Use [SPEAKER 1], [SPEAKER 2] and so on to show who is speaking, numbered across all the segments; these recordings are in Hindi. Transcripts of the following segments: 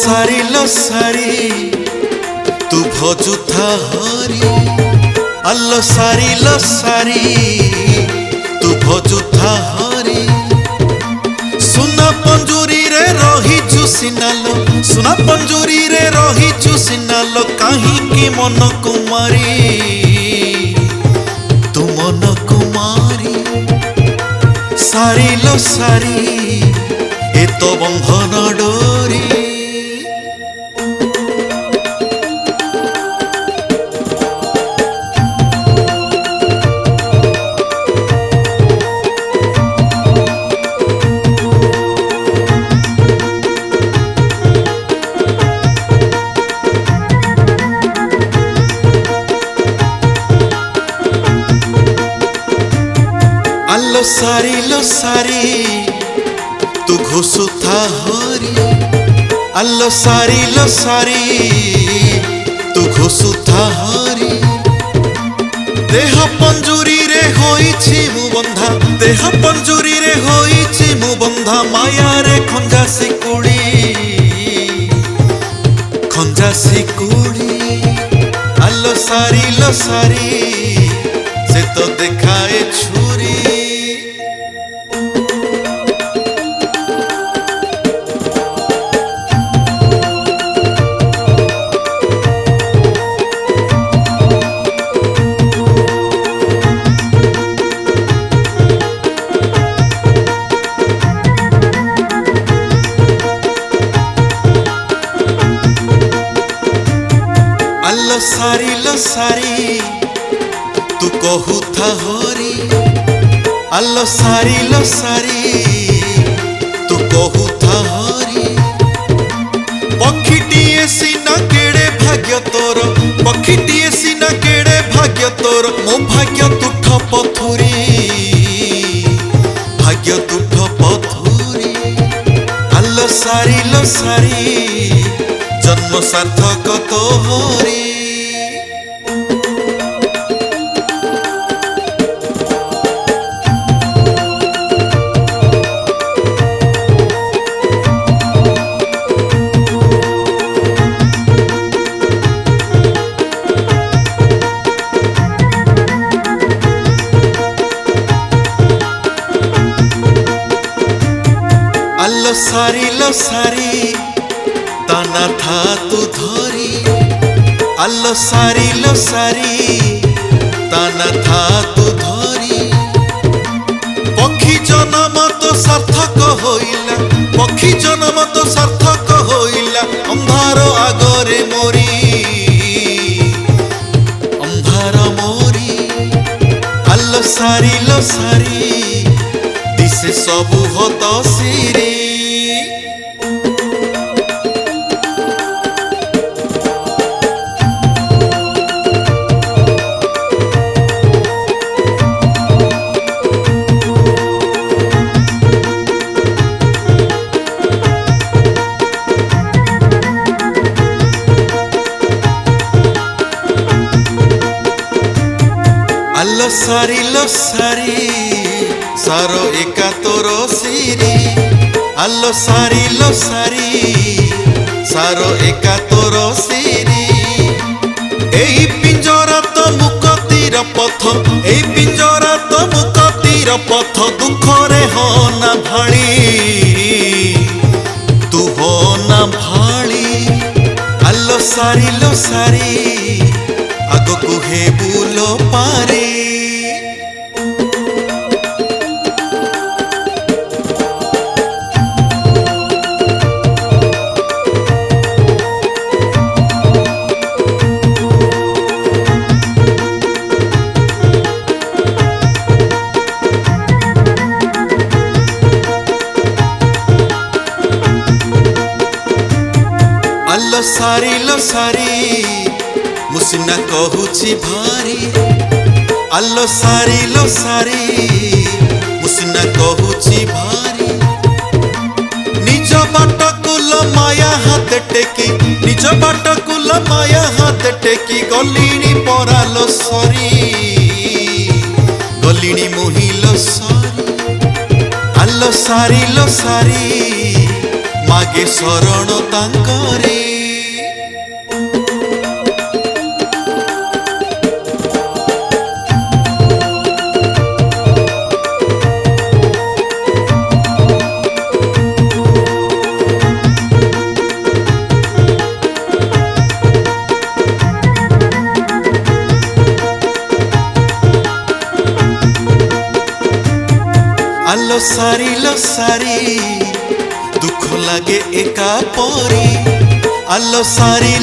[SPEAKER 1] সারি তু ভজুথা হরি আল্লো সারি তু ভজুথা হরি সুনা পঞ্জুরি রে রহিছু সিনালো সুনা পঞ্জুরি রে রহিছু সিনালো কাহিকি মন কুমারী তু মন কুমারী সারি এ তো বন্ধন ডোরি लो सारी तू घुसुथा हरी अल्लो सारी तू घुसुथा हरी देह पंजुरी रे होईछि मु बंधा देह पंजुरी रे होईछि मु बंधा माया रे खंजासी कुड़ी अल्लो सारी से तो देखाए छुरी लो सारी तू कहूथा हरी अल्लो सारी तू कहूथा हरी पक्षीटीए सीना केड़े भाग्य तोर पक्षीटीए सीना केड़े भाग्य तोर मो भाग्य तुठ पथुरी अल्लो सारी जन्म सार्थक तोहरी लो सारी ताना था तू धरी अल्लो सारी ताना था तू धरी पक्षी जन्म तो सार्थक होइला पक्षी जन्म तो सार्थक होइला अंधार आगरे अंधार मोरी अल्लो सारी दिसे सबु हत सिरी लो सारी सारो एका तोर सिरी अल्लो सारी सारो एका तोर सिरी एई पिंजरा तो मुक्तिर पथ एई पिंजरा तो मुक्तिर पथ दुख रे हो ना भाली तू हो ना भाली अल्लो सारी आगो कुहे बुलो पारे लो सारी मुसिना कहूछि भारी अल्लो सारी मुसिना कहूछि भारी निज बाट कुल माया हाथ टेकी निज बाट कुल माया हाथ टेकी गलिनी परालो सरी गलिनी मोहिलो सरी अल्लो सारी मागे शरण तांकरे। आलो सारी दुख लागे एका परी। आलो सारी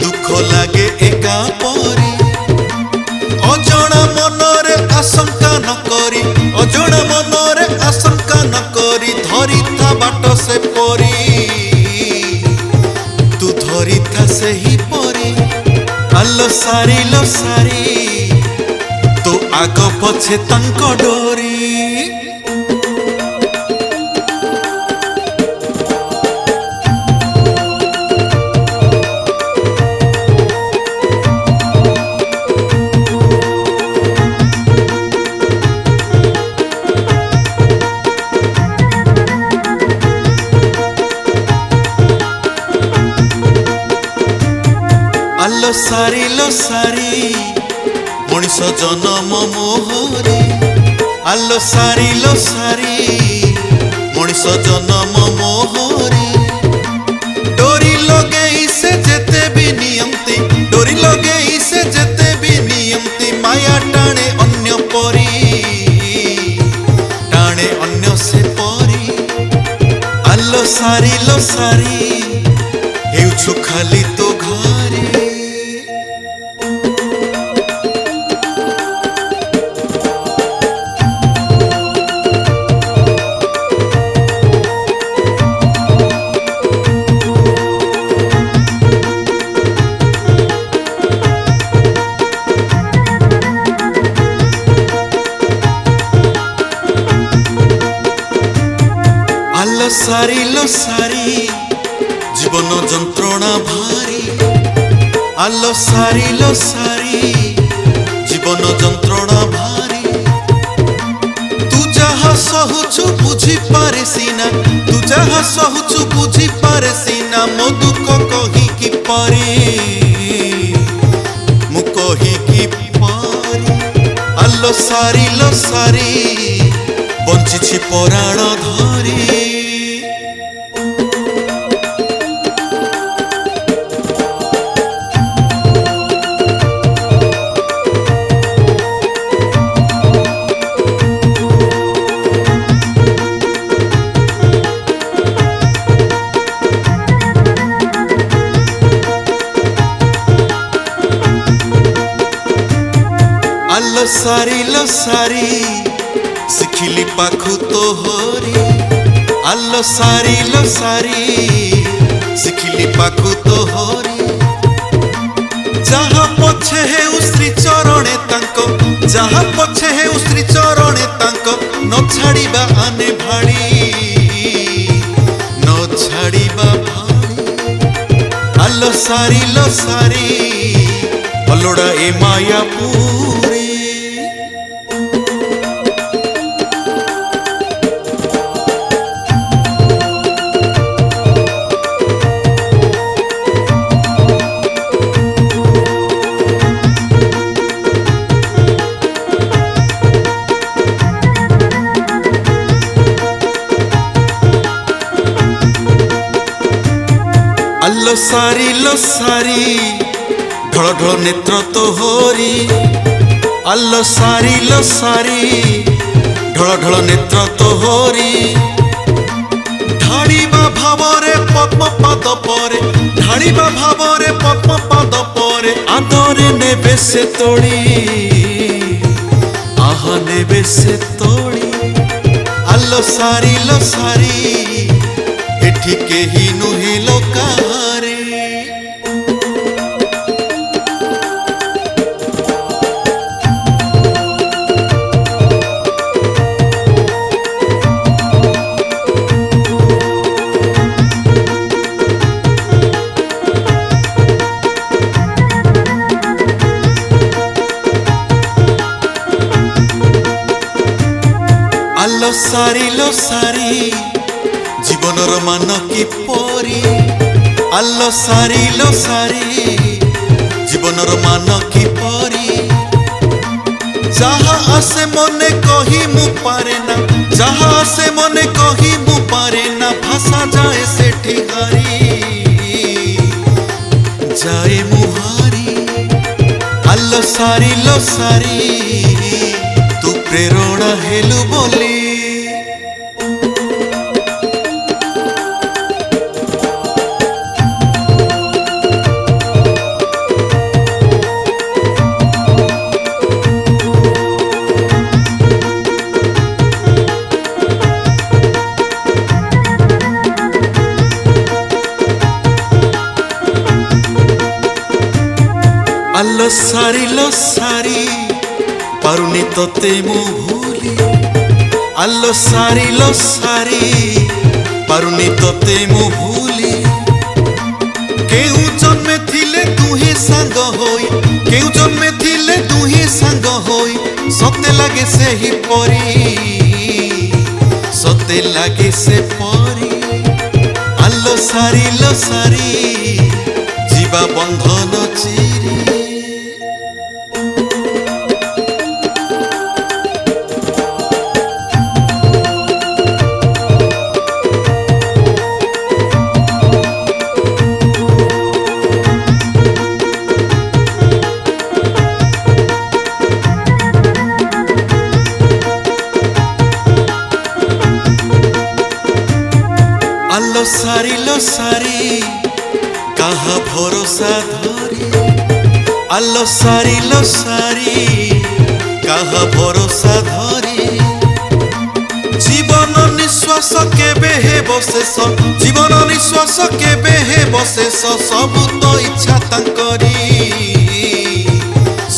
[SPEAKER 1] दुख लागे एका परी। अजणा मनरे आशंका न करी, अजणा मनरे आशंका न करी धरी था बाट से परी। तू धरी था से ही परी। आलो सारी तो आग पछे तंक डोरी। आलो सारी मनीष जन्म मोहरे। आलो सारी मनीष जन्म मोहरे। डोरी लगे से जेते भी नियंती, डोरी लगे से जेते भी नियंती माया टाणे अन्य परी, टाणे अन्य से परी। आलो सारी हेउछु खाली तो घरे। आलो सारी जीवन जंत्रणा भारी। आलो सारी जीवन जंत्रणा भारी। तू जहा सहुचु बुझी पारे सीना, तू जहा सहुचु बुझी पारे सीना मो दुख कही कि पारी, मु कही कि पारी। आलो सारी बंचिछि पराण धरी। आलो सारी सिखिली पाखु तो होरी। आलो सारी सिखिली पाखु तो होरी। जहाँ पछे है श्री चरणे तांको, जहाँ पछे है श्री चरणे तांको न छाड़िबा आने भाड़ी, न छाड़िबा भाड़ी। आलो सारी अलोड़ा ए मायापुरी। आलो सारी ढल ढल नेत्र तो होरी। आलो सारी ढल ढल नेत्र तो होरी। ढाड़ीबा भावरे पद्म पाद परे, ढाड़ीबा भावरे पद्म पाद परे आदरे नेबे से तोड़ी, आहा नेबे से तोड़ी। आलो सारी एठी केही नुहे लोकारे। आलो सारी জীবনর মান কিপরি আলো সারি জীবনর মান কিপরি যাহা আসে মনে কহি মু পারে না যাহা আসে মনে কহি মু পারে না ভাষা যায় সেঠি হারি যায় মুহারি আলো সারি তু প্রেরণা হেলু বলি আলো সারি পারুনি তোতে মু ভুলি আলো সারি পারুনি তোতে মু ভুলি কেউ জন্মে থিলে তুহি সাঙ্গ হই কেউ জন্মে থিলে তুহি সাঙ্গ হই সতে লাগে সেহি পরি সতে লাগে সে পরি আলো সারি জীবা বন্ধন চিরি আলো সারি কাহা ভরসা ধরি আলো সারি কাহা ভরসা ধরি জীবন নিঃশ্বাস কেবে হেব শেষ জীবন নিঃশ্বাস কেবে হেব শেষ সবু তো ইচ্ছা তাঙ্করি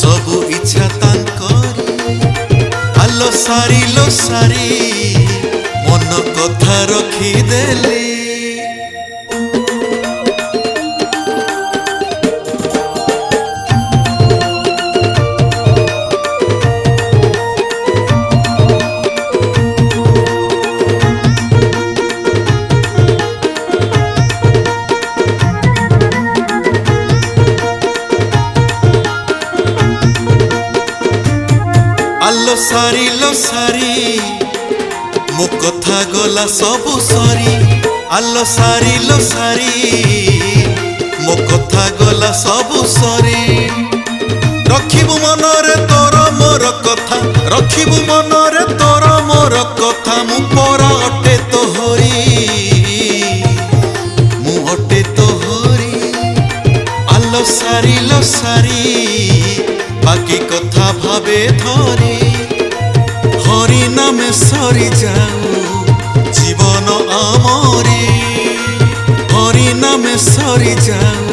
[SPEAKER 1] সবু ইচ্ছা তাঙ্করি আলো সারি মন কথা রখিদেলি আলো সারি মো কথা গলা সবু সরি আলো সারি মো কথা গলা সবু সরি রখিবু মনরে তোর মোর কথা রখিবু মনরে তোর মোর কথা মু পরা অটে তোহরি মু অটে তোহরি আলো সারি বাকি কথা ভাবে ধরি হরি নামে সরি যাও জীবন আমরি হরি নামে সরি যাও